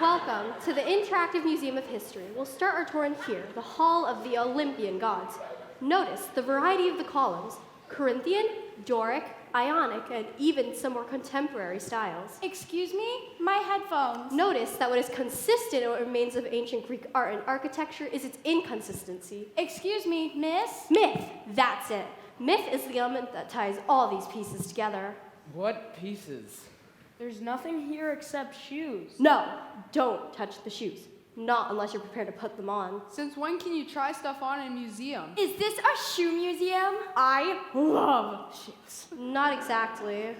Welcome to the Interactive Museum of History. We'll start our tour in here, the Hall of the Olympian gods. Notice the variety of the columns: Corinthian, Doric, Ionic, and even some more contemporary styles. Excuse me? My headphones. Notice that what is consistent in what remains of ancient Greek art and architecture is its inconsistency. Excuse me, miss? Myth, that's it. Myth is the element that ties all these pieces together. What pieces? There's nothing here except shoes. No, don't touch the shoes. Not unless you're prepared to put them on. Since when can you try stuff on in a museum? Is this a shoe museum? I love shoes. Not exactly.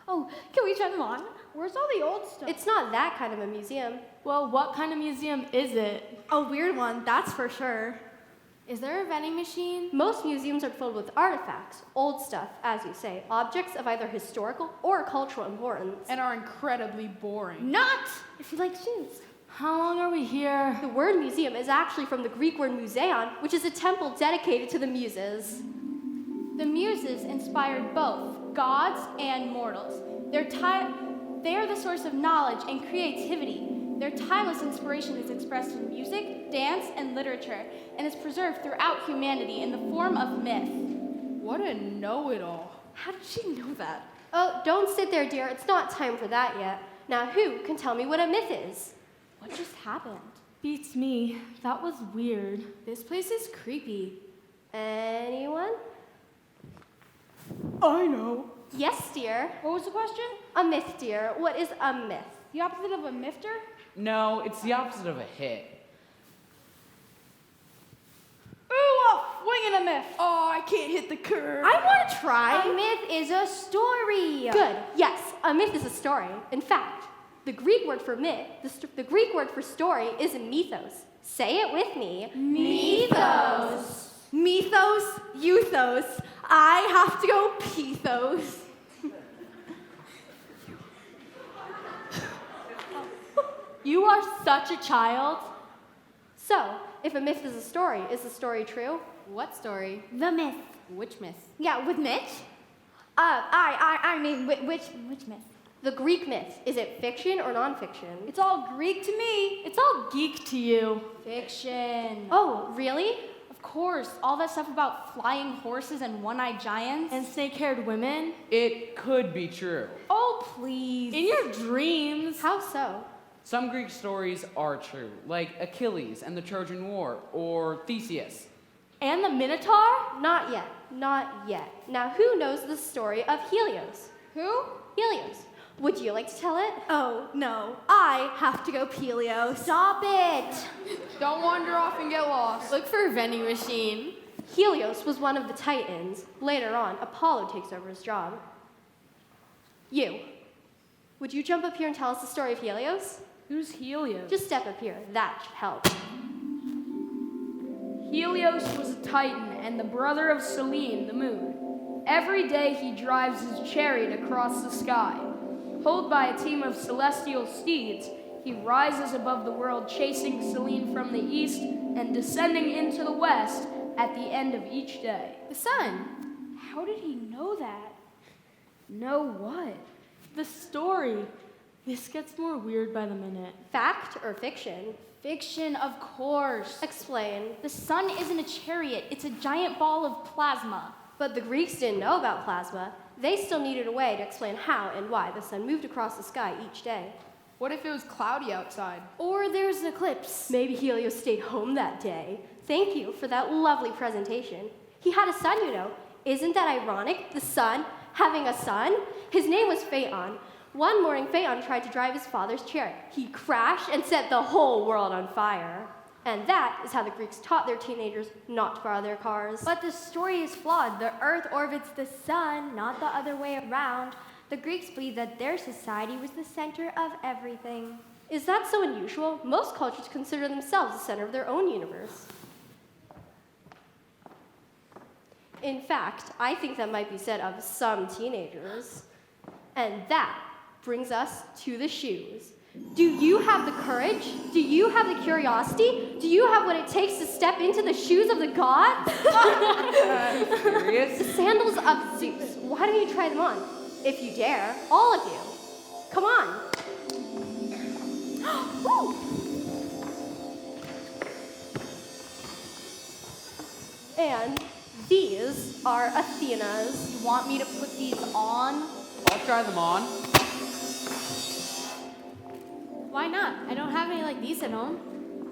Oh, can we try them on? Where's all the old stuff? It's not that kind of a museum. Well, what kind of museum is it? A weird one, that's for sure. Is there a vending machine? Most museums are filled with artifacts, old stuff, as you say, objects of either historical or cultural importance. And are incredibly boring. Not if you like shoes. How long are we here? The word museum is actually from the Greek word museon, which is a temple dedicated to the muses. The muses inspired both gods and mortals. They are the source of knowledge and creativity. Their timeless inspiration is expressed in music, dance, and literature, and is preserved throughout humanity in the form of myth. What a know-it-all. How did she know that? Oh, don't sit there, dear. It's not time for that yet. Now, who can tell me what a myth is? What just happened? Beats me. That was weird. This place is creepy. Anyone? I know. Yes, dear. What was the question? A myth, dear. What is a myth? The opposite of a mifter? No, it's the opposite of a hit. Ooh, a wing and a myth. Oh, I can't hit the curve. I want to try. A myth is a story. Good. Yes, a myth is a story. In fact, the Greek word for myth, the Greek word for story is mythos. Say it with me. Mythos. Mythos, euthos. I have to go pethos. You are such a child. So, if a myth is a story, is the story true? What story? The myth. Which myth? Yeah, with Mitch? I mean, which myth? The Greek myth, is it fiction or nonfiction? It's all Greek to me. It's all geek to you. Fiction. Oh, really? Of course, all that stuff about flying horses and one-eyed giants. And snake-haired women. It could be true. Oh, please. In your dreams. How so? Some Greek stories are true, like Achilles and the Trojan War, or Theseus. And the Minotaur? Not yet. Not yet. Now, who knows the story of Helios? Who? Helios. Would you like to tell it? Oh, no. I have to go Pelios. Stop it! Don't wander off and get lost. Look for a vending machine. Helios was one of the Titans. Later on, Apollo takes over his job. You. Would you jump up here and tell us the story of Helios? Who's Helios? Just step up here. That should help. Helios was a Titan and the brother of Selene, the moon. Every day he drives his chariot across the sky. Pulled by a team of celestial steeds, he rises above the world, chasing Selene from the east and descending into the west at the end of each day. The sun. How did he know that? Know what? The story. This gets more weird by the minute. Fact or fiction? Fiction, of course. Explain. The sun isn't a chariot, it's a giant ball of plasma. But the Greeks didn't know about plasma. They still needed a way to explain how and why the sun moved across the sky each day. What if it was cloudy outside? Or there's an eclipse. Maybe Helios stayed home that day. Thank you for that lovely presentation. He had a son, you know. Isn't that ironic? The sun having a son? His name was Phaeton. One morning, Phaeton tried to drive his father's chariot. He crashed and set the whole world on fire. And that is how the Greeks taught their teenagers not to borrow their cars. But the story is flawed. The earth orbits the sun, not the other way around. The Greeks believed that their society was the center of everything. Is that so unusual? Most cultures consider themselves the center of their own universe. In fact, I think that might be said of some teenagers. And that brings us to the shoes. Do you have the courage? Do you have the curiosity? Do you have what it takes to step into the shoes of the gods? Serious? The sandals of Zeus. Why don't you try them on? If you dare, all of you. Come on. And these are Athena's. You want me to put these on? I'll try them on. Why not? I don't have any like these at home.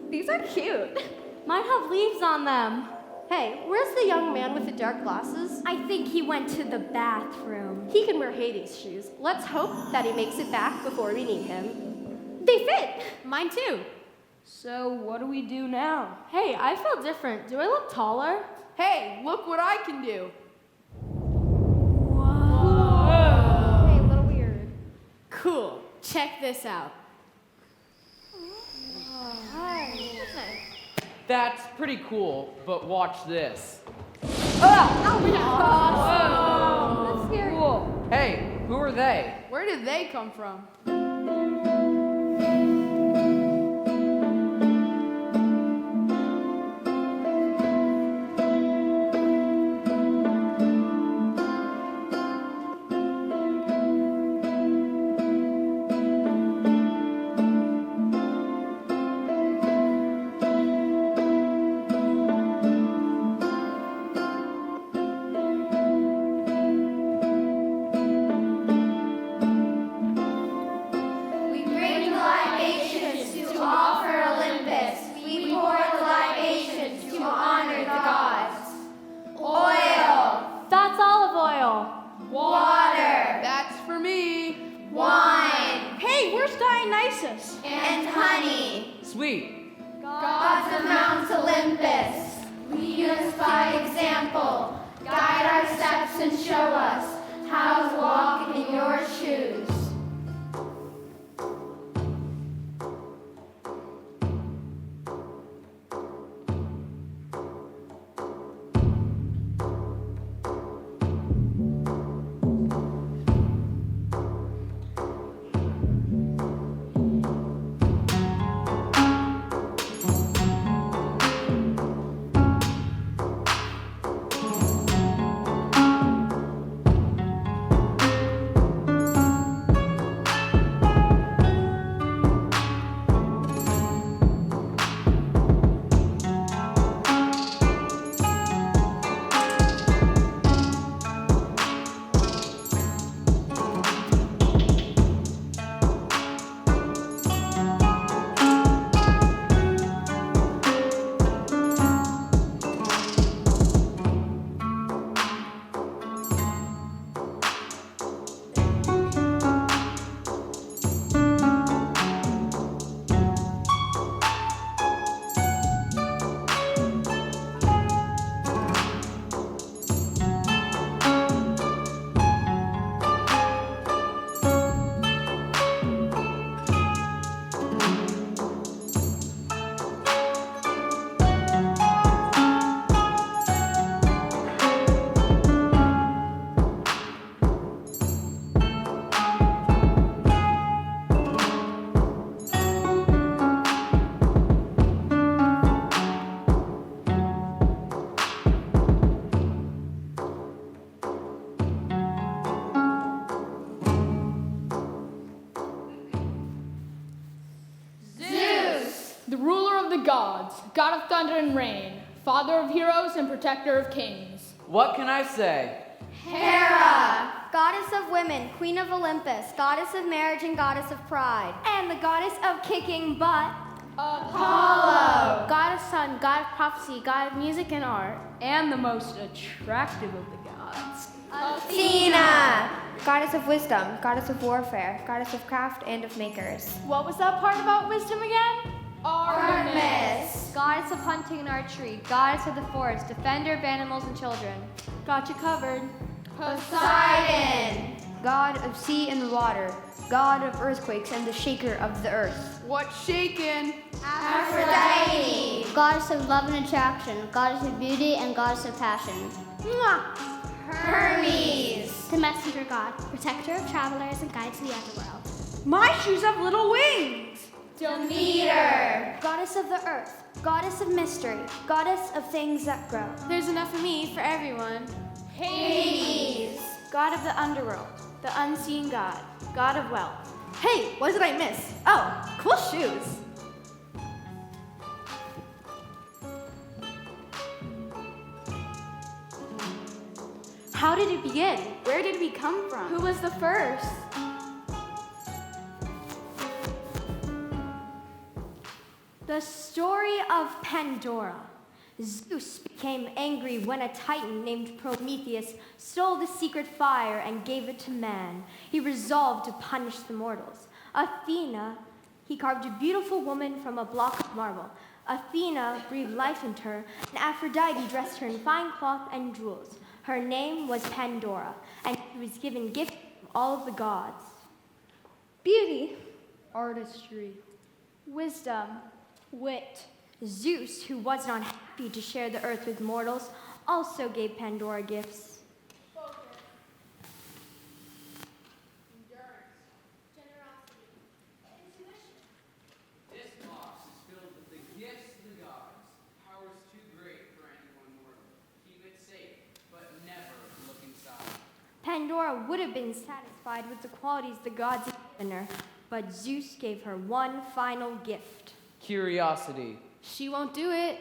These are cute. Mine have leaves on them. Hey, where's the young man with the dark glasses? I think he went to the bathroom. He can wear Hades' shoes. Let's hope that he makes it back before we need him. They fit. Mine too. So what do we do now? Hey, I feel different. Do I look taller? Hey, look what I can do. Hey, a little weird. Cool. Check this out. That's pretty cool, but watch this. That's scary. Cool. Hey, who are they? Where did they come from? We bring the libations to offer Olympus. We pour the libations to honor the gods. Oil, That's olive oil. water, That's for me. wine, Hey, where's Dionysus? and honey. Sweet. Gods of Mount Olympus, lead us by example. Guide our steps and show us how to walk in your shoes. The ruler of the gods, god of thunder and rain, father of heroes and protector of kings. What can I say? Hera, goddess of women, queen of Olympus, goddess of marriage and goddess of pride. And the goddess of kicking butt. Apollo, God of sun, God of prophecy, God of music and art. And the most attractive of the gods. Athena, goddess of wisdom, goddess of warfare, goddess of craft and of makers. What was that part about wisdom again? Artemis, Goddess of hunting and archery, goddess of the forest, defender of animals and children. Got you covered. Poseidon, God of sea and water, God of earthquakes and the shaker of the earth. What's shaking? Aphrodite, Goddess of love and attraction, goddess of beauty and goddess of passion. Hermes, The messenger god, protector of travelers and guide to the underworld. My shoes have little wings. Demeter, Goddess of the earth, goddess of mystery, goddess of things that grow. There's enough of me for everyone. Hades, God of the underworld, the unseen god, god of wealth. Hey, what did I miss? Oh, cool shoes. How did it begin? Where did we come from? Who was the first? The story of Pandora. Zeus became angry when a titan named Prometheus stole the secret fire and gave it to man. He resolved to punish the mortals. He carved a beautiful woman from a block of marble. Athena breathed life into her, and Aphrodite dressed her in fine cloth and jewels. Her name was Pandora, and she was given gifts from all of the gods. Beauty, Artistry. wisdom, wit. Zeus, who was not happy to share the earth with mortals, also gave Pandora gifts. This box is filled with the gifts of the gods. Power is too great for anyone mortal. Keep it safe, but never look inside. Pandora would have been satisfied with the qualities the gods had given her, but Zeus gave her one final gift. Curiosity. She won't do it.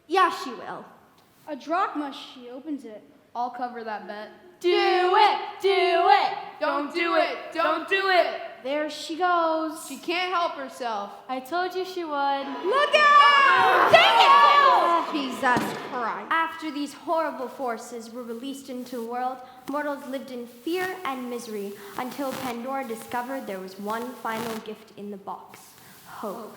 Yeah, she will. A drachma, she opens it. I'll cover that bet. Do it! Do it! Don't do it. Don't do it. There she goes. She can't help herself. I told you she would. Look out! Dang it! Jesus Christ. After these horrible forces were released into the world, mortals lived in fear and misery until Pandora discovered there was one final gift in the box: hope.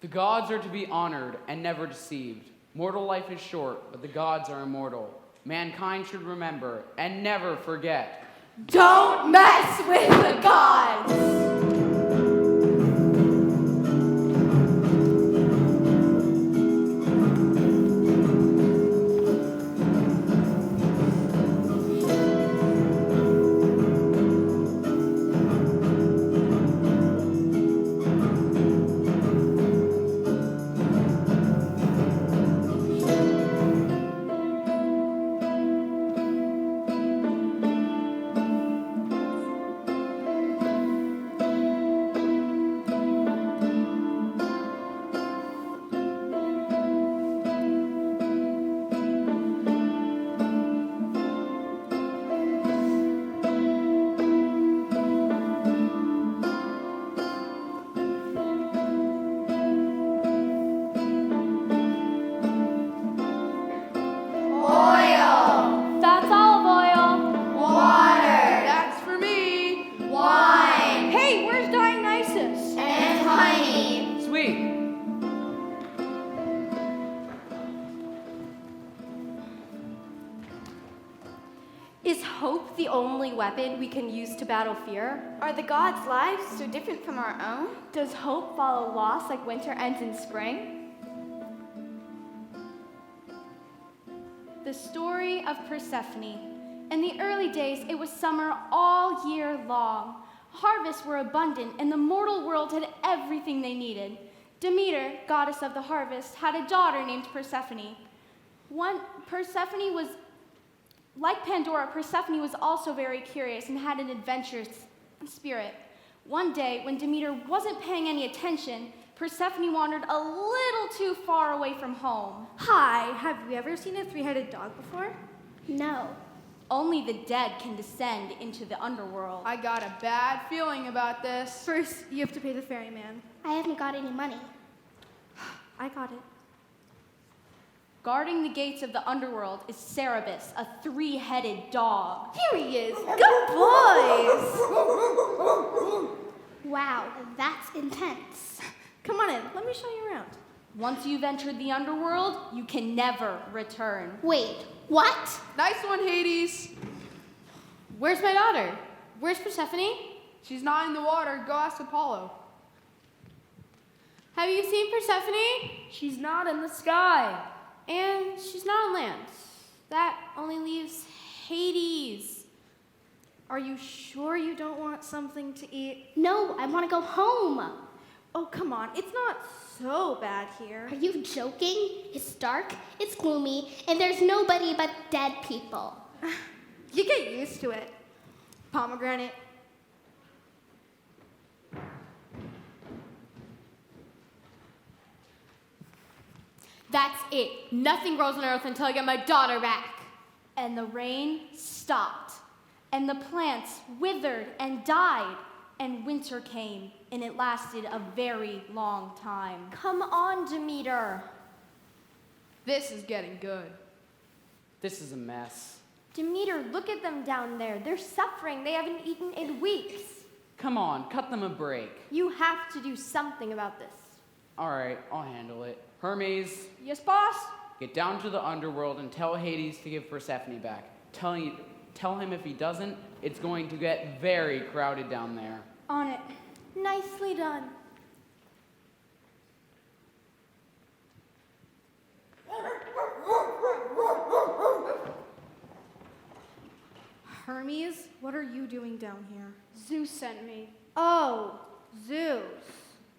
The gods are to be honored and never deceived. Mortal life is short, but the gods are immortal. Mankind should remember and never forget. Don't mess with the gods! That's olive oil. Water. That's for me. Wine. Hey, where's Dionysus? And honey. Sweet. Is hope the only weapon we can use to battle fear? Are the gods' lives so different from our own? Does hope follow loss like winter ends in spring? The story of Persephone. In the early days, it was summer all year long. Harvests were abundant, and the mortal world had everything they needed. Demeter, goddess of the harvest, had a daughter named Persephone. Like Pandora, Persephone was also very curious and had an adventurous spirit. One day, when Demeter wasn't paying any attention, Persephone wandered a little too far away from home. Hi, have you ever seen a three-headed dog before? No. Only the dead can descend into the underworld. I got a bad feeling about this. First, you have to pay the ferryman. I haven't got any money. I got it. Guarding the gates of the underworld is Cerberus, a three-headed dog. Here he is. Good boys. Wow, that's intense. Come on in. Let me show you around. Once you've entered the underworld, you can never return. Wait, what? Nice one, Hades. Where's my daughter? Where's Persephone? She's not in the water. Go ask Apollo. Have you seen Persephone? She's not in the sky. And she's not on land. That only leaves Hades. Are you sure you don't want something to eat? No, I want to go home. Oh, come on. It's not so bad here. Are you joking? It's dark, it's gloomy, and there's nobody but dead people. You get used to it. Pomegranate. That's it. Nothing grows on Earth until I get my daughter back. and the rain stopped, and the plants withered and died, and winter came, and it lasted a very long time. Come on, Demeter. This is getting good. This is a mess. Demeter, look at them down there. They're suffering. They haven't eaten in weeks. Come on, cut them a break. You have to do something about this. All right, I'll handle it. Hermes, Yes, boss? get down to the underworld and tell Hades to give Persephone back. Tell him if he doesn't, it's going to get very crowded down there. On it. Nicely done. Hermes, what are you doing down here? Zeus sent me. Oh, Zeus.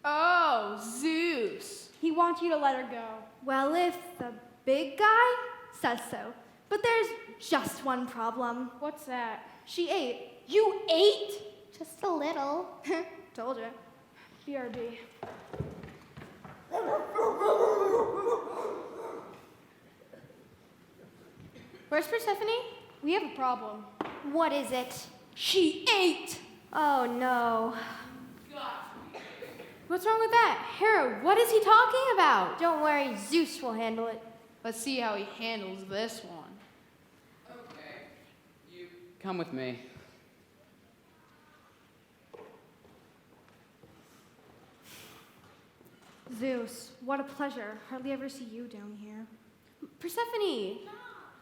Oh, Zeus. He wants you to let her go. Well, if the big guy says so. But there's just one problem. What's that? She ate. You ate? Just a little. Told you. BRB. Where's Persephone? We have a problem. What is it? She ate! Oh, no. What's wrong with that? Hera, what is he talking about? Don't worry, Zeus will handle it. Let's see how he handles this one. Okay, you come with me. Zeus, what a pleasure. Hardly ever see you down here. Persephone,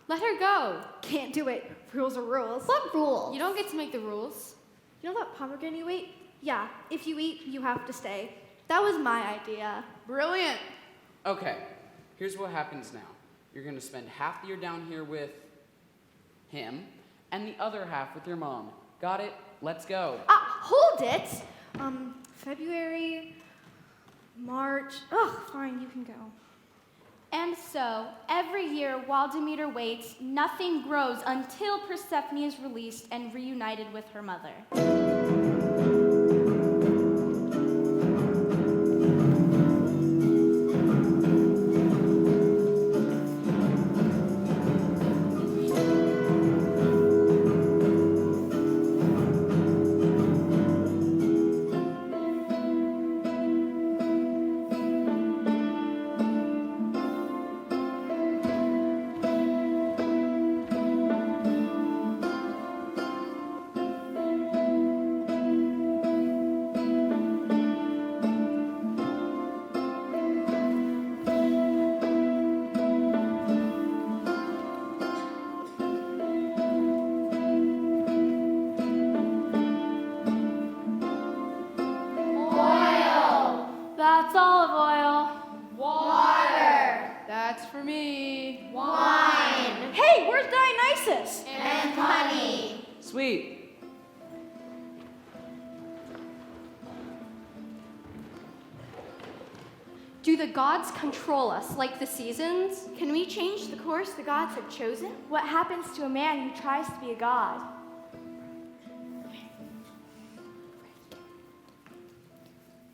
let her go. Can't do it. Rules are rules. What rules? You don't get to make the rules. You know that pomegranate you ate? Yeah, if you eat, you have to stay. That was my idea. Brilliant. Okay, here's what happens now. You're going to spend half the year down here with him, and the other half with your mom. Got it? Let's go. Hold it. February, March. Ugh, fine, you can go. And so, every year while Demeter waits, nothing grows until Persephone is released and reunited with her mother. That's olive oil. Water. That's for me. Wine. Hey, where's Dionysus? And honey. Sweet. Do the gods control us like the seasons? Can we change the course the gods have chosen? What happens to a man who tries to be a god?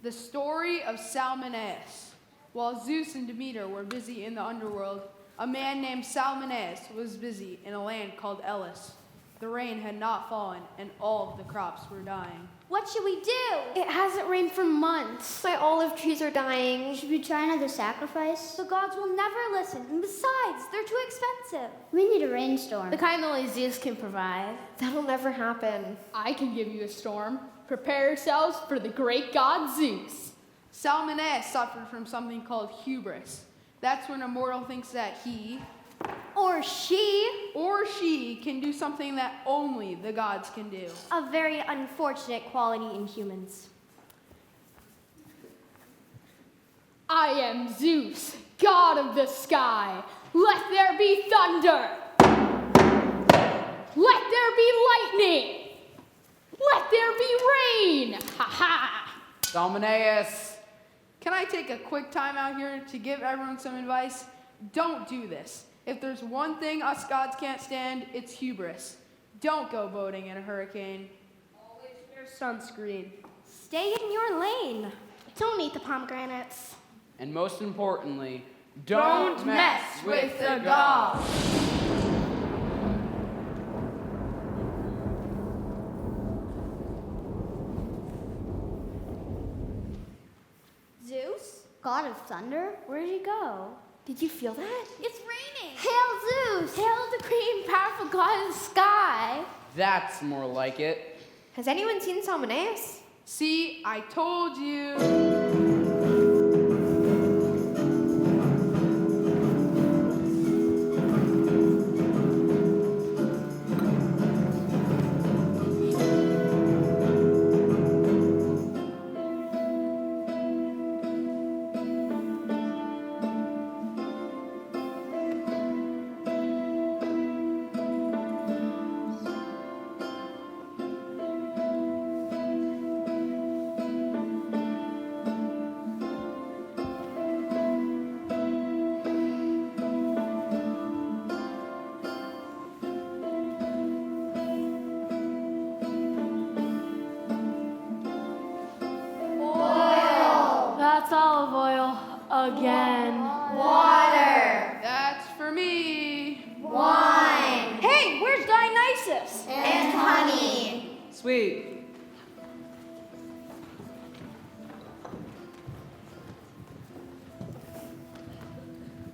The story of Salmoneus. While Zeus and Demeter were busy in the underworld, a man named Salmoneus was busy in a land called Elis. The rain had not fallen, and all of the crops were dying. What should we do? It hasn't rained for months. My olive trees are dying. Should we try another sacrifice? The gods will never listen, and besides, they're too expensive. We need a rainstorm. The kind only Zeus can provide. That'll never happen. I can give you a storm. Prepare yourselves for the great god Zeus. Salmoneus suffered from something called hubris. That's when a mortal thinks that he Or she. or she can do something that only the gods can do. A very unfortunate quality in humans. I am Zeus, god of the sky. Let there be thunder. Let there be lightning. Let there be rain. Ha ha. Salmoneus. Can I take a quick time out here to give everyone some advice? Don't do this. If there's one thing us gods can't stand, it's hubris. Don't go boating in a hurricane. Always wear sunscreen. Stay in your lane. Don't eat the pomegranates. And most importantly, Don't mess with the gods. God of thunder? Where did he go? Did you feel that? It's raining. Hail Zeus! Hail the great and powerful God of the sky. That's more like it. Has anyone seen Salmoneus? See, I told you. That's olive oil again. Water! That's for me. Wine! Hey, where's Dionysus? And honey! Sweet.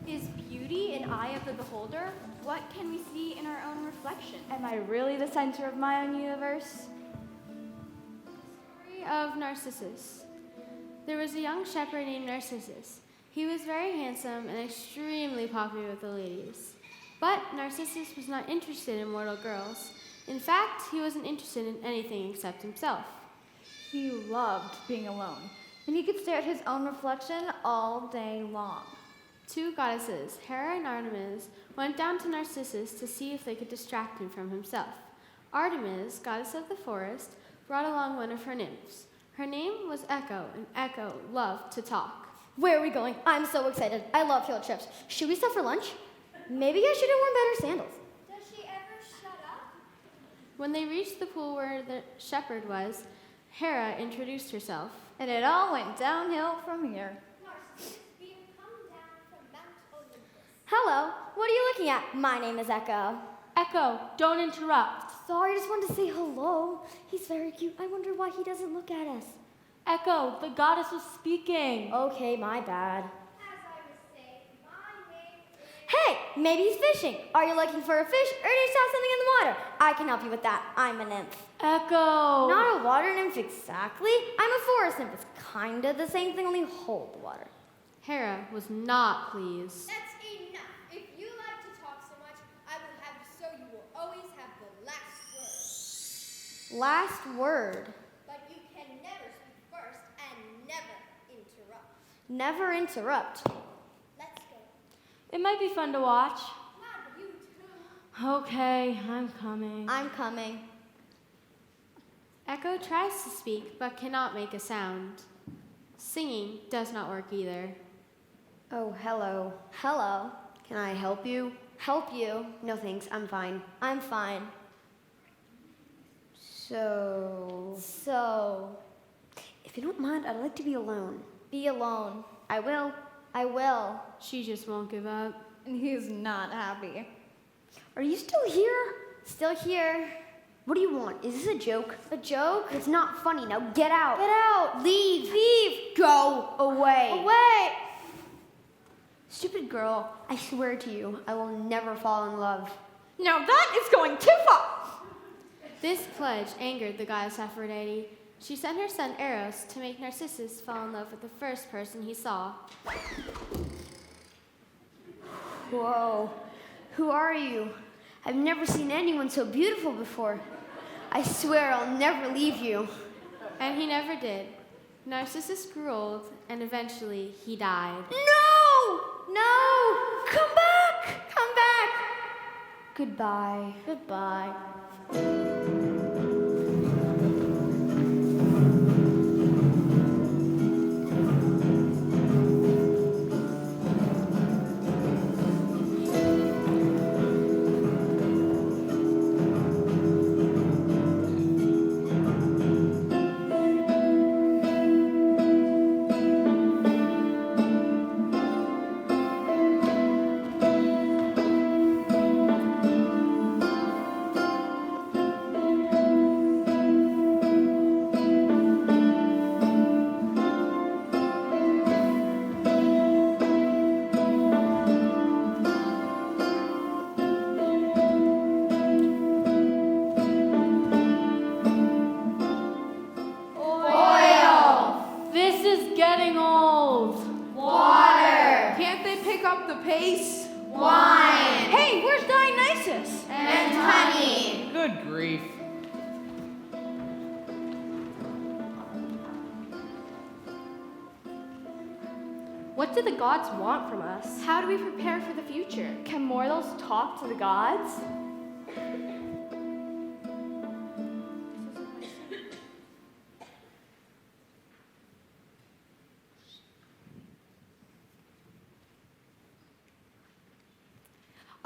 Is beauty an eye of the beholder? What can we see in our own reflection? Am I really the center of my own universe? Story of Narcissus. There was a young shepherd named Narcissus. He was very handsome and extremely popular with the ladies. But Narcissus was not interested in mortal girls. In fact, he wasn't interested in anything except himself. He loved being alone, and he could stare at his own reflection all day long. Two goddesses, Hera and Artemis, went down to Narcissus to see if they could distract him from himself. Artemis, goddess of the forest, brought along one of her nymphs. Her name was Echo, and Echo loved to talk. Where are we going? I'm so excited. I love field trips. Should we stop for lunch? Maybe I should have worn better sandals. Does she ever shut up? When they reached the pool where the shepherd was, Hera introduced herself. And it all went downhill from here. Narcissus, we have come down from Mount Olympus. Hello. What are you looking at? My name is Echo. Echo, don't interrupt. Sorry, I just wanted to say hello. He's very cute. I wonder why he doesn't look at us. Echo, the goddess was speaking. Okay, my bad. As I was saying, my name is... Hey, maybe he's fishing. Are you looking for a fish or do you saw something in the water? I can help you with that. I'm a nymph. Echo. Not a water nymph exactly. I'm a forest nymph. It's kind of the same thing, only hold the water. Hera was not pleased. That's enough. If you like to talk so much, I will have you so you will always have the last word. Last word. But you can never speak first and never interrupt. Never interrupt. Let's go. It might be fun to watch. Glad you too. Okay, I'm coming. I'm coming. Echo tries to speak but cannot make a sound. Singing does not work either. Oh, hello. Hello. Can I help you? Help you. No thanks, I'm fine. I'm fine. So, If you don't mind, I'd like to be alone. Be alone. I will. I will. She just won't give up. And he's not happy. Are you still here? Still here. What do you want? Is this a joke? A joke? It's not funny. Now get out. Get out. Leave. Leave. Go away. Away. Stupid girl, I swear to you, I will never fall in love. Now that is going too far! This pledge angered the goddess Aphrodite. She sent her son Eros to make Narcissus fall in love with the first person he saw. Whoa. Who are you? I've never seen anyone so beautiful before. I swear I'll never leave you. And he never did. Narcissus grew old, and eventually he died. No! No. Come back. Come back. Goodbye. Goodbye. getting old. Water. Can't they pick up the pace? Wine. Hey, where's Dionysus? And honey. Good grief. What do the gods want from us? How do we prepare for the future? Can mortals talk to the gods?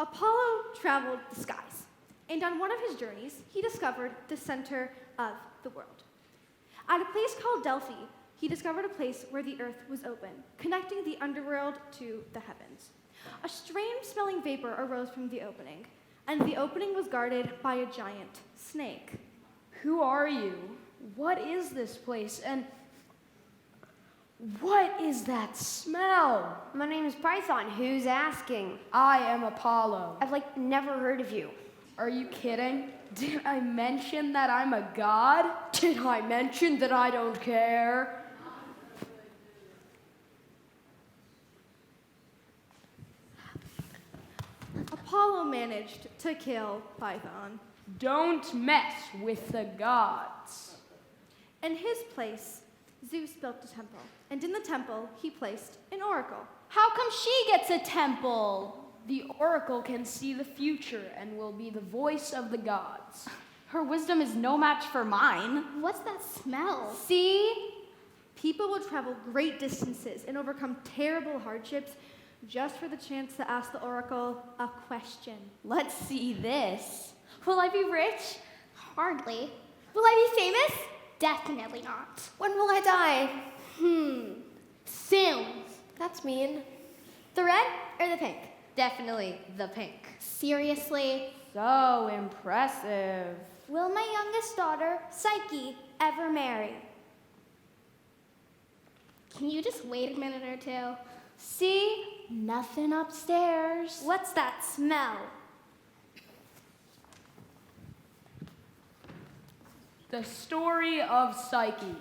Apollo traveled the skies, and on one of his journeys, he discovered the center of the world. At a place called Delphi, he discovered a place where the earth was open, connecting the underworld to the heavens. A strange-smelling vapor arose from the opening, and the opening was guarded by a giant snake. Who are you? What is this place? And what is that smell? My name is Python. Who's asking? I am Apollo. I've never heard of you. Are you kidding? Did I mention that I'm a god? Did I mention that I don't care? Apollo managed to kill Python. Don't mess with the gods. In his place, Zeus built a temple, and in the temple, he placed an oracle. How come she gets a temple? The oracle can see the future and will be the voice of the gods. Her wisdom is no match for mine. What's that smell? See? People will travel great distances and overcome terrible hardships just for the chance to ask the oracle a question. Let's see this. Will I be rich? Hardly. Will I be famous? Definitely not. When will I die? Soon. That's mean. The red or the pink? Definitely the pink. Seriously? So impressive. Will my youngest daughter, Psyche, ever marry? Can you just wait a minute or two? See? Nothing upstairs. What's that smell? The story of Psyche.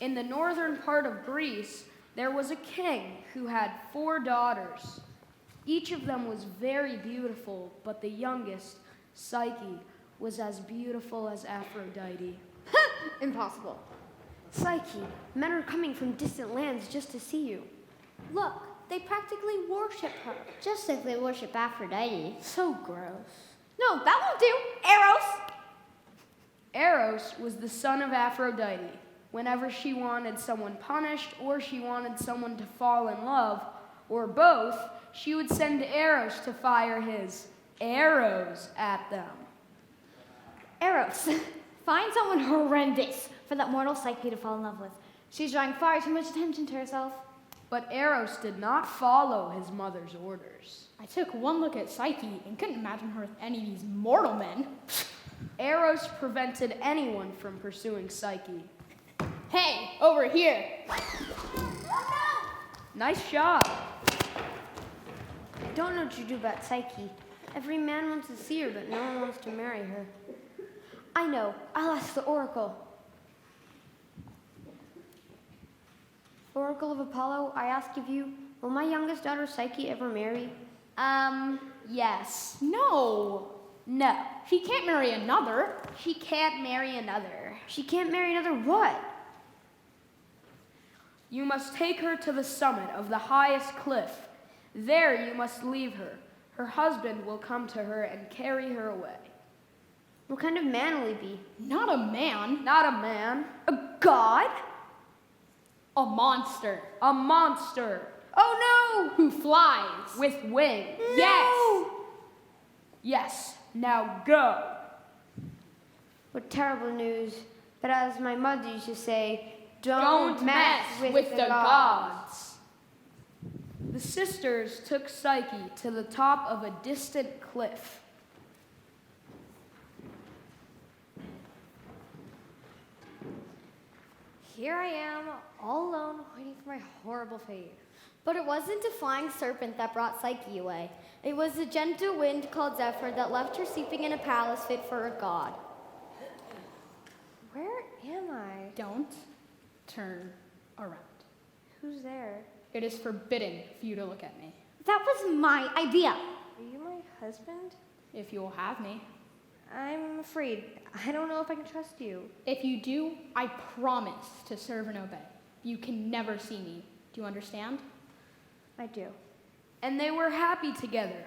In the northern part of Greece, there was a king who had 4 daughters. Each of them was very beautiful, but the youngest, Psyche, was as beautiful as Aphrodite. Impossible. Psyche, men are coming from distant lands just to see you. Look, they practically worship her. Just like they worship Aphrodite. So gross. No, that won't do. Eros! Eros was the son of Aphrodite. Whenever she wanted someone punished or she wanted someone to fall in love, or both, she would send Eros to fire his arrows at them. Eros, Find someone horrendous for that mortal Psyche to fall in love with. She's drawing far too much attention to herself. But Eros did not follow his mother's orders. I took one look at Psyche and couldn't imagine her with any of these mortal men. Eros prevented anyone from pursuing Psyche. Hey, over here. Nice shot. I don't know what you do about Psyche. Every man wants to see her, but no one wants to marry her. I know. I'll ask the oracle. Oracle of Apollo, I ask of you, will my youngest daughter Psyche ever marry? Yes. No. No. She can't marry another. She can't marry another. She can't marry another what? You must take her to the summit of the highest cliff. There you must leave her. Her husband will come to her and carry her away. What kind of man will he be? Not a man. Not a man. A god? A monster. A monster. Oh Who flies. With wings. no! Yes. Yes. Now go. What terrible news. But as my mother used to say, Don't mess with the gods. The sisters took Psyche to the top of a distant cliff. Here I am, all alone, waiting for my horrible fate. But it wasn't a flying serpent that brought Psyche away. It was a gentle wind called Zephyr that left her sleeping in a palace fit for a god. Where am I? Don't turn around. Who's there? It is forbidden for you to look at me. That was my idea. Are you my husband? If you will have me. I'm afraid. I don't know if I can trust you. If you do, I promise to serve and obey. You can never see me. Do you understand? I do. And they were happy together.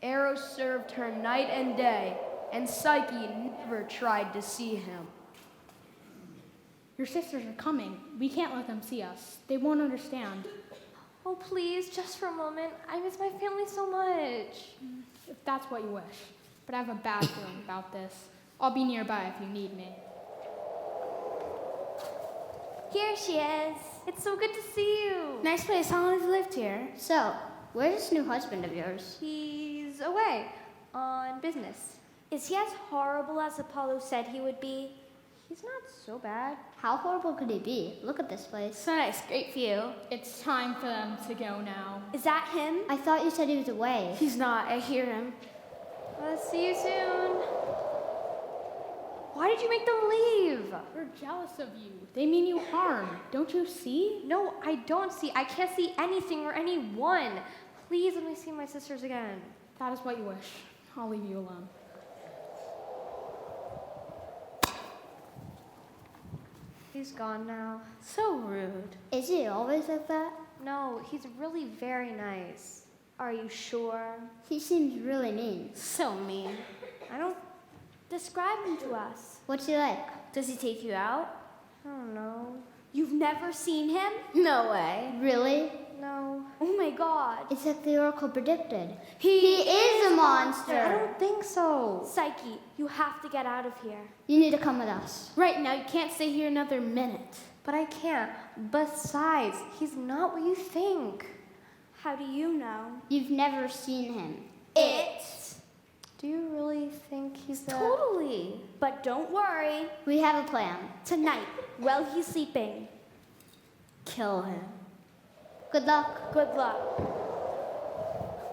Eros served her night and day, and Psyche never tried to see him. Your sisters are coming. We can't let them see us. They won't understand. Oh, please, just for a moment. I miss my family so much. If that's what you wish. But I have a bad feeling about this. I'll be nearby if you need me. Here she is. It's so good to see you. Nice place. How long have you lived here? So, where's this new husband of yours? He's away on business. Is he as horrible as Apollo said he would be? He's not so bad. How horrible could he be? Look at this place. So nice. Great view. It's time for them to go now. Is that him? I thought you said he was away. He's not. I hear him. I'll see you soon. Why did you make them leave? We're jealous of you. They mean you harm. Don't you see? No, I don't see. I can't see anything or anyone. Please let me see my sisters again. That is what you wish. I'll leave you alone. He's gone now. So rude. Is he always like that? No, he's really very nice. Are you sure? He seems really mean. So mean. I don't Describe him to us. What's he like? Does he take you out? I don't know. You've never seen him? No way. Really? No. Oh my god. It's like the oracle predicted. He is a monster. I don't think so. Psyche, you have to get out of here. You need to come with us. Right now, you can't stay here another minute. But I can't. Besides, he's not what you think. How do you know? You've never seen him. Do you really think he's the... Totally. But don't worry. We have a plan. Tonight, while he's sleeping. Kill him. Good luck. Good luck.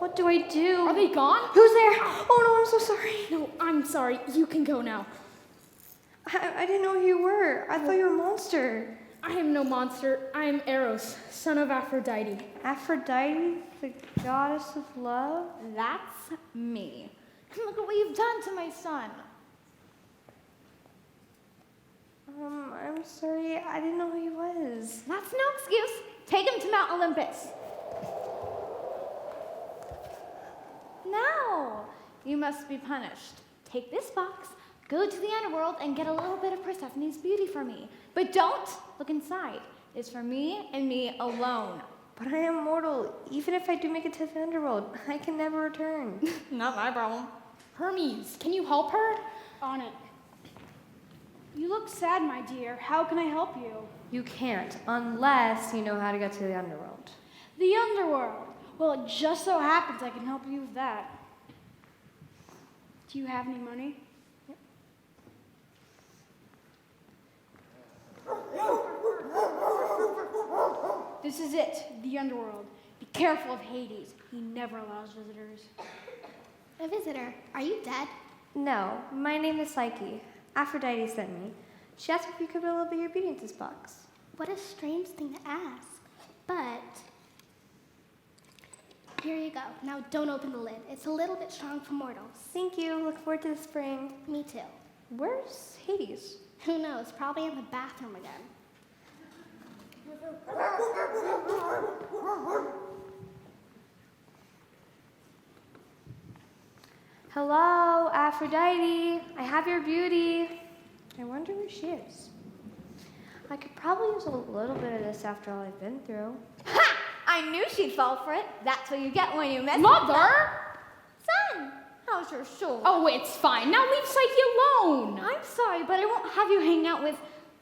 What do I do? Are they gone? Who's there? Oh no, I'm so sorry. No, I'm sorry. You can go now. I didn't know who you were. I thought you were a monster. I am no monster. I am Eros, son of Aphrodite. Aphrodite, the goddess of love? That's me. And look at what you've done to my son. I'm sorry. I didn't know who he was. That's no excuse. Take him to Mount Olympus. Now, you must be punished. Take this box, go to the underworld, and get a little bit of Persephone's beauty for me. But don't look inside. It's for me and me alone. But I am mortal. Even if I do make it to the underworld, I can never return. Not my problem. Hermes, can you help her? On it. You look sad, my dear. How can I help you? You can't, unless you know how to get to the underworld. The underworld. Well, it just so happens I can help you with that. Do you have any money? Yep. This is it, the underworld. Be careful of Hades. He never allows visitors. A visitor. Are you dead? No, my name is Psyche. Aphrodite sent me. She asked if you could put a little bit of your beauty into this box. What a strange thing to ask. But here you go. Now don't open the lid. It's a little bit strong for mortals. Thank you. Look forward to the spring. Me too. Where's Hades? Who knows? Probably in the bathroom again. Hello, Aphrodite. I have your beauty. I wonder where she is. I could probably use a little bit of this after all I've been through. Ha! I knew she'd fall for it. That's what you get when you mess Mother! Son, how's your soul? Oh, it's fine. Now leave Psyche alone. I'm sorry, but I won't have you hang out with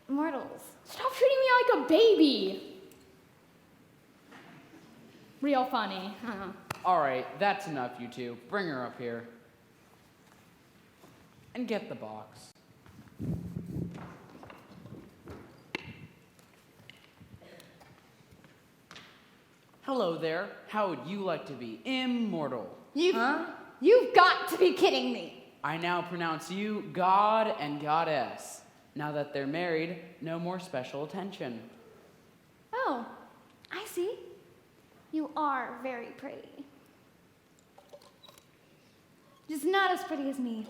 mortals. Stop treating me like a baby. Real funny. All right, that's enough, you two. Bring her up here. And get the box. Hello there. How would you like to be immortal? You've got to be kidding me. I now pronounce you God and Goddess. Now that they're married, no more special attention. Oh, I see? You are very pretty. Just not as pretty as me.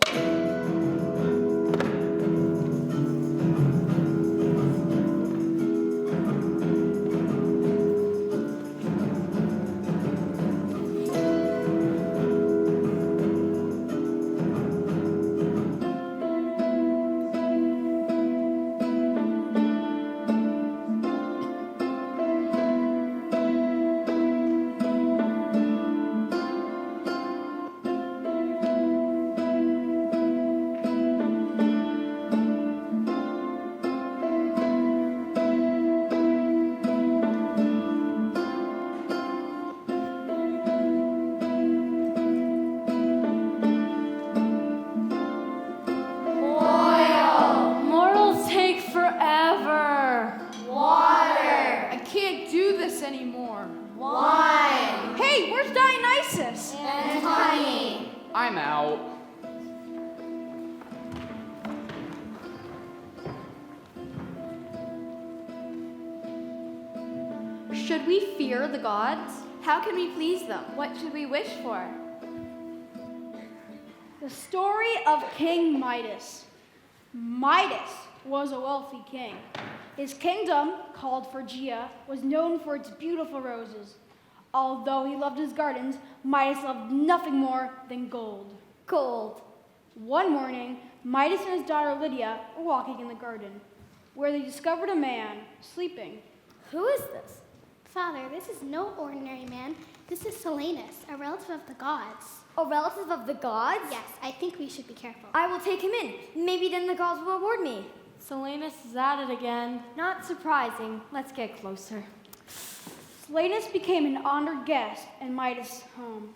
Mortals take forever. I can't do this anymore. Hey, where's Dionysus? I'm out. Should we fear the gods? How can we please them? What should we wish for? The story of King Midas. Midas was a wealthy king. His kingdom, called Phrygia, was known for its beautiful roses. Although he loved his gardens, Midas loved nothing more than gold. Gold. One morning, Midas and his daughter Lydia were walking in the garden, where they discovered a man sleeping. Who is this? Father, this is no ordinary man. This is Salmoneus, a relative of the gods. A relative of the gods? Yes, I think we should be careful. I will take him in. Maybe then the gods will reward me. Salmoneus is at it again. Not surprising. Let's get closer. Salmoneus became an honored guest in Midas' home.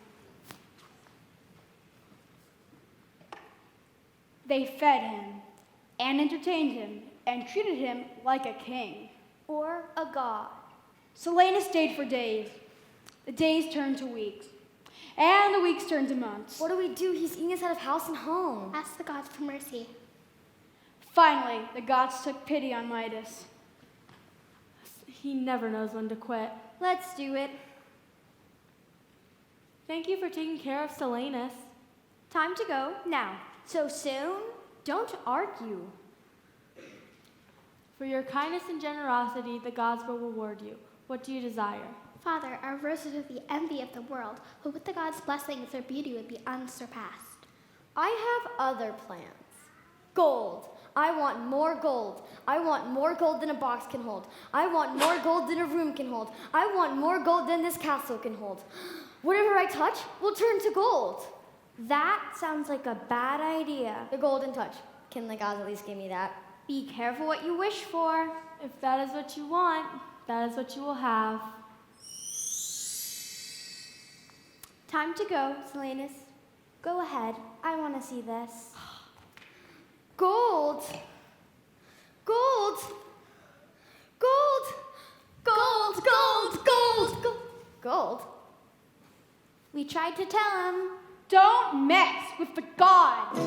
They fed him and entertained him and treated him like a king. Or a god. Salmoneus stayed for days. The days turned to weeks, and the weeks turned to months. What do we do? He's eating us out of house and home. Ask the gods for mercy. Finally, the gods took pity on Midas. He never knows when to quit. Let's do it. Thank you for taking care of Salmoneus. Time to go now. So soon? Don't argue. For your kindness and generosity, the gods will reward you. What do you desire? Father, our roses are the envy of the world, but with the gods' blessings, their beauty would be unsurpassed. I have other plans. Gold. I want more gold. I want more gold than a box can hold. I want more gold than a room can hold. I want more gold than this castle can hold. Whatever I touch will turn to gold. That sounds like a bad idea. The golden touch. Can the gods at least give me that? Be careful what you wish for. If that is what you want, that is what you will have. Time to go, Salmoneus. Go ahead. I want to see this. Gold! Gold! Gold! Gold! Gold! Gold! Gold! Gold? We tried to tell him. Don't mess with the gods!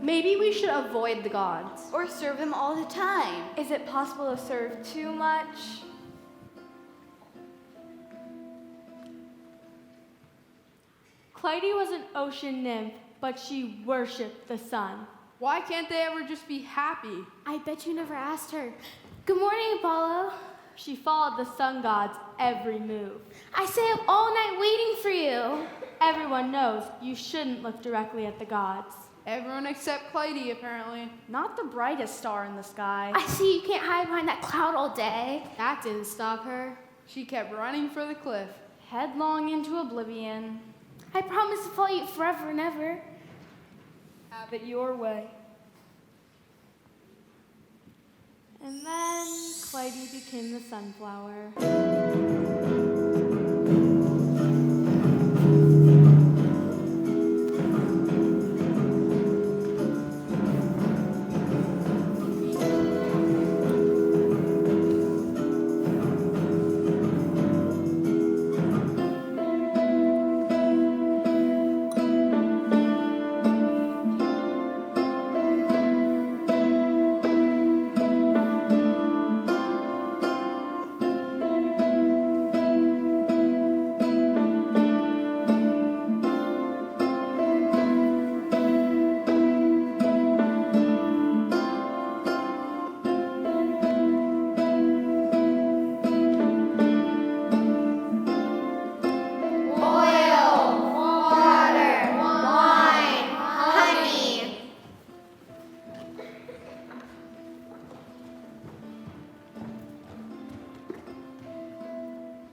Maybe we should avoid the gods. Or serve them all the time. Is it possible to serve too much? Clytie was an ocean nymph but she worshipped the sun. Why can't they ever just be happy? I bet you never asked her. Good morning, Apollo. She followed the sun god's every move. I stay up all night waiting for you. Everyone knows you shouldn't look directly at the gods. Everyone except Clytie, apparently. Not the brightest star in the sky. I see you can't hide behind that cloud all day. That didn't stop her. She kept running for the cliff. Headlong into oblivion. I promise to follow you forever and ever. Have it your way. And then Clytie became the sunflower.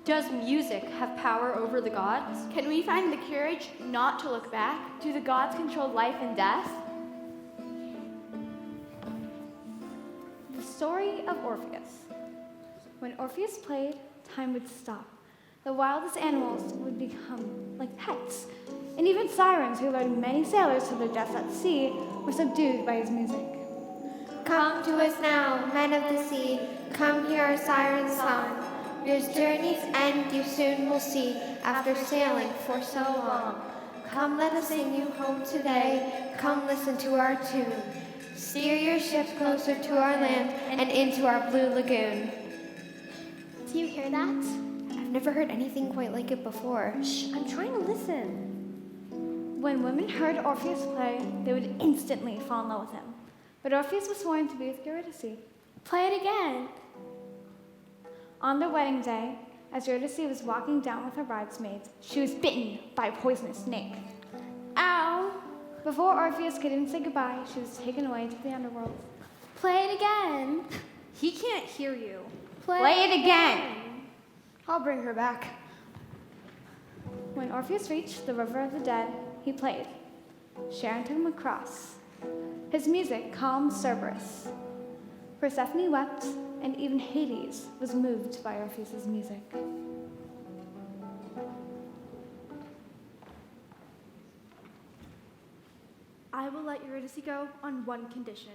Does music have power over the gods? Can we find the courage not to look back? Do the gods control life and death? The story of Orpheus. When Orpheus played, time would stop. The wildest animals would become like pets. And even sirens, who lured many sailors to their deaths at sea, were subdued by his music. Come to us now, men of the sea. Come hear our siren song. Your journey's end you soon will see, after sailing for so long. Come, let us sing you home today. Come, listen to our tune. Steer your ship closer to our land and into our blue lagoon. Do you hear that? I've never heard anything quite like it before. Shh, I'm trying to listen. When women heard Orpheus play, they would instantly fall in love with him. But Orpheus was sworn to be with Eurydice. Play it again. On their wedding day, as Eurydice was walking down with her bridesmaids, she was bitten by a poisonous snake. Ow. Before Orpheus could even say goodbye, she was taken away to the underworld. Play it again. He can't hear you. Play it again. I'll bring her back. When Orpheus reached the river of the dead, he played. Sharon took him across. His music calmed Cerberus. Persephone wept, and even Hades was moved by Orpheus' music. I will let Eurydice go on one condition.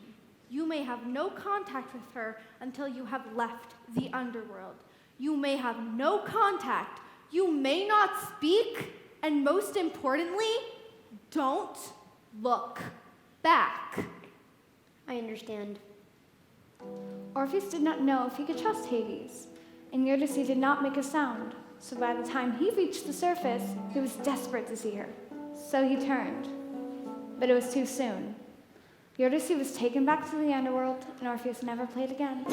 You may have no contact with her until you have left the underworld. You may have no contact. You may not speak. And most importantly, don't look back. I understand. Orpheus did not know if he could trust Hades, and Eurydice did not make a sound, so by the time he reached the surface, he was desperate to see her. So he turned, but it was too soon. Eurydice was taken back to the underworld, and Orpheus never played again.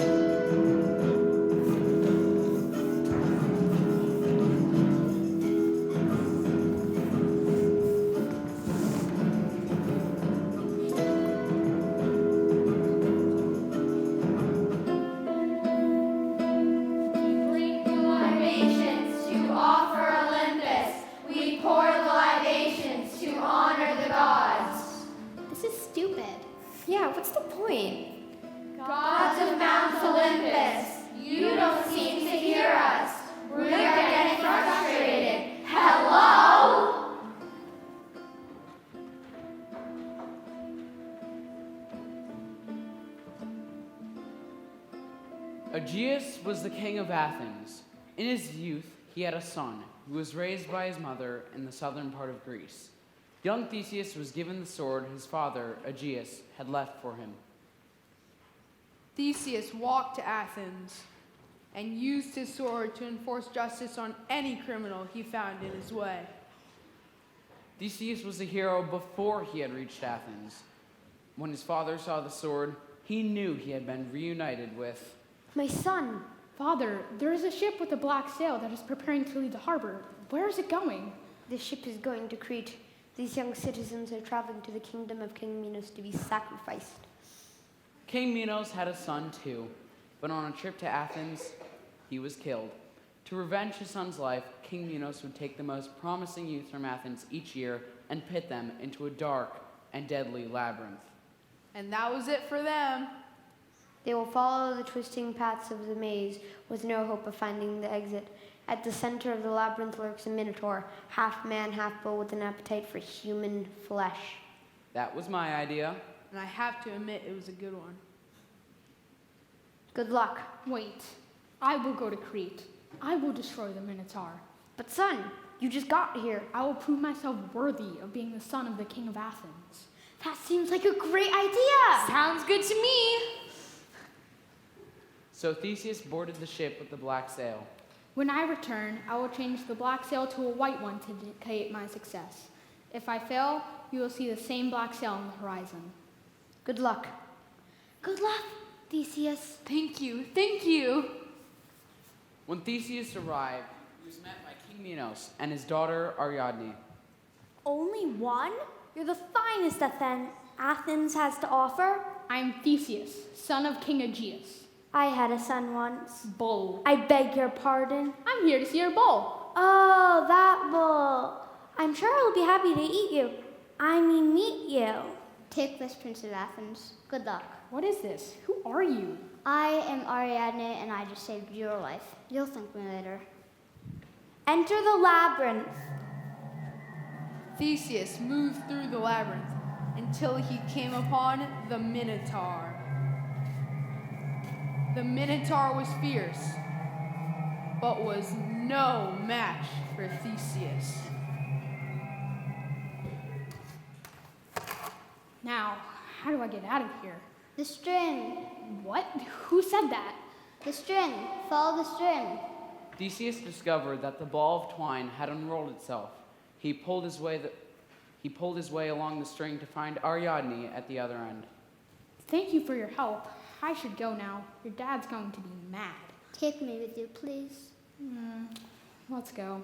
Yeah, what's the point? Gods of Mount Olympus, you don't seem to hear us. We're getting frustrated. Hello? Aegeus was the king of Athens. In his youth, he had a son who was raised by his mother in the southern part of Greece. Young Theseus was given the sword his father, Aegeus, had left for him. Theseus walked to Athens and used his sword to enforce justice on any criminal he found in his way. Theseus was a hero before he had reached Athens. When his father saw the sword, he knew he had been reunited with... My son. Father, there is a ship with a black sail that is preparing to leave the harbor. Where is it going? The ship is going to Crete. These young citizens are traveling to the kingdom of King Minos to be sacrificed. King Minos had a son too, but on a trip to Athens, he was killed. To revenge his son's life, King Minos would take the most promising youth from Athens each year and pit them into a dark and deadly labyrinth. And that was it for them. They will follow the twisting paths of the maze with no hope of finding the exit. At the center of the labyrinth lurks a Minotaur, half man, half bull, with an appetite for human flesh. That was my idea. And I have to admit, it was a good one. Good luck. Wait, I will go to Crete. I will destroy the Minotaur. But son, you just got here. I will prove myself worthy of being the son of the king of Athens. That seems like a great idea. Sounds good to me. So Theseus boarded the ship with the black sail. When I return, I will change the black sail to a white one to indicate my success. If I fail, you will see the same black sail on the horizon. Good luck. Good luck, Theseus. Thank you. Thank you. When Theseus arrived, he was met by King Minos and his daughter Ariadne. Only one? You're the finest that Athens has to offer. I am Theseus, son of King Aegeus. I had a son once. Bull. I beg your pardon. I'm here to see your bull. Oh, that bull. I'm sure I'll be happy to eat you. Meet you. Take this, Prince of Athens. Good luck. What is this? Who are you? I am Ariadne, and I just saved your life. You'll thank me later. Enter the labyrinth. Theseus moved through the labyrinth until he came upon the Minotaur. The Minotaur was fierce, but was no match for Theseus. Now, how do I get out of here? The string. What? Who said that? The string. Follow the string. Theseus discovered that the ball of twine had unrolled itself. He pulled his way along the string to find Ariadne at the other end. Thank you for your help. I should go now. Your dad's going to be mad. Take me with you, please. Let's go.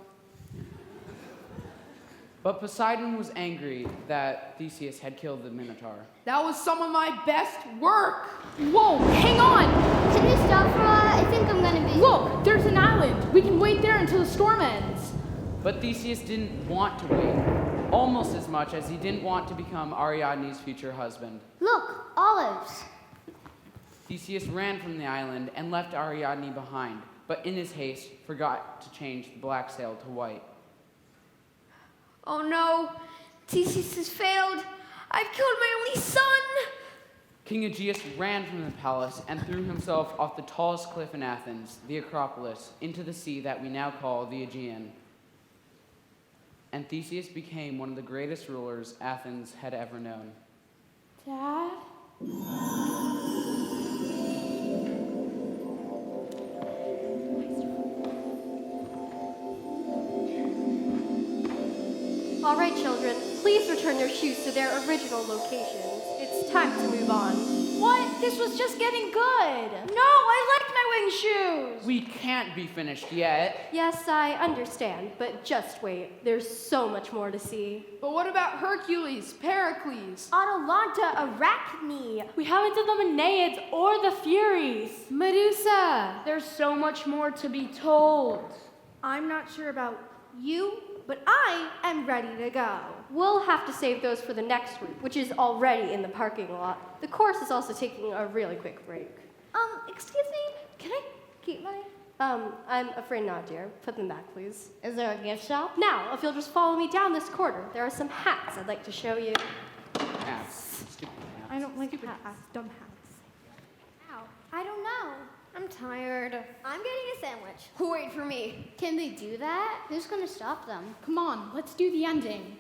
But Poseidon was angry that Theseus had killed the Minotaur. That was some of my best work. Whoa, hang on! Can we stop for a while? I think I'm gonna be... Look, there's an island. We can wait there until the storm ends. But Theseus didn't want to wait, almost as much as he didn't want to become Ariadne's future husband. Look, olives. Theseus ran from the island and left Ariadne behind, but in his haste forgot to change the black sail to white. Oh no, Theseus has failed. I've killed my only son. King Aegeus ran from the palace and threw himself off the tallest cliff in Athens, the Acropolis, into the sea that we now call the Aegean. And Theseus became one of the greatest rulers Athens had ever known. Dad? All right, children, please return your shoes to their original locations. It's time to move on. What? This was just getting good. No, I like my wing shoes! We can't be finished yet. Yes, I understand, but just wait. There's so much more to see. But what about Hercules, Pericles? Atalanta, Arachne. We haven't done the Menaids or the Furies. Medusa. There's so much more to be told. I'm not sure about you, but I am ready to go. We'll have to save those for the next route, which is already in the parking lot. The course is also taking a really quick break. Excuse me, can I keep my... I'm afraid not, dear. Put them back, please. Is there a gift shop? Now, if you'll just follow me down this corridor, there are some hats I'd like to show you. Hats. Stupid hats. I don't like hats, dumb hats. Ow, I don't know. I'm tired. I'm getting a sandwich. Wait for me. Can they do that? Who's gonna stop them? Come on, let's do the ending.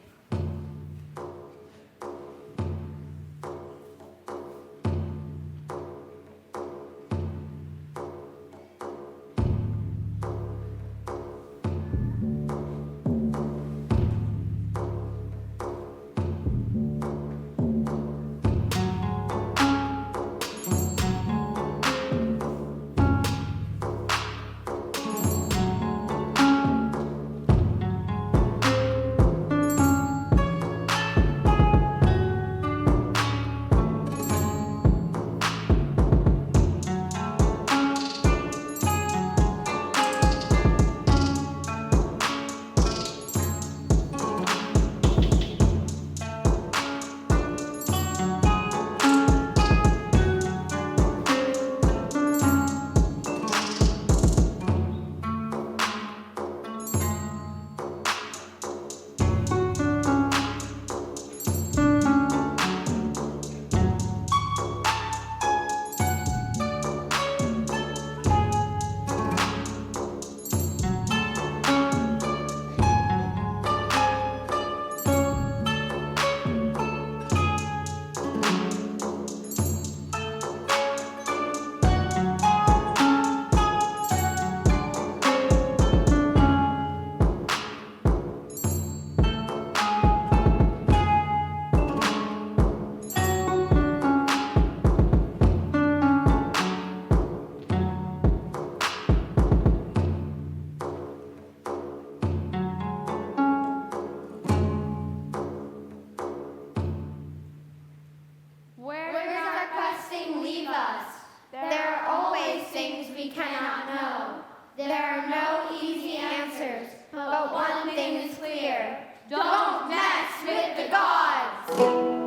cannot know. There are no easy answers, but one thing is clear. Don't mess with the gods!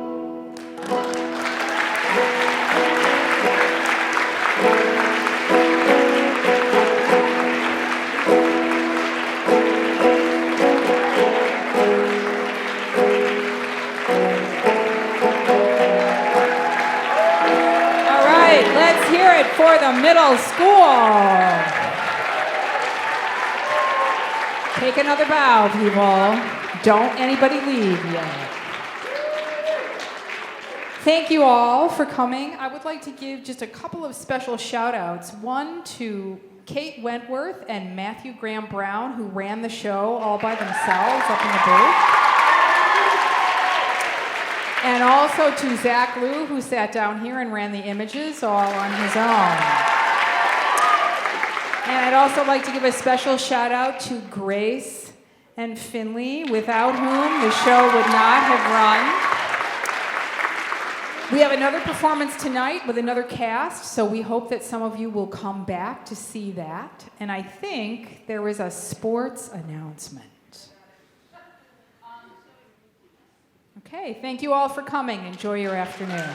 Let's hear it for the middle school. Take another bow, people. Don't anybody leave yet. Thank you all for coming. I would like to give just a couple of special shout outs. One to Kate Wentworth and Matthew Graham Brown, who ran the show all by themselves up in the booth. And also to Zach Liu, who sat down here and ran the images all on his own. And I'd also like to give a special shout out to Grace and Finley, without whom the show would not have run. We have another performance tonight with another cast, so we hope that some of you will come back to see that. And I think there is a sports announcement. Okay, thank you all for coming. Enjoy your afternoon.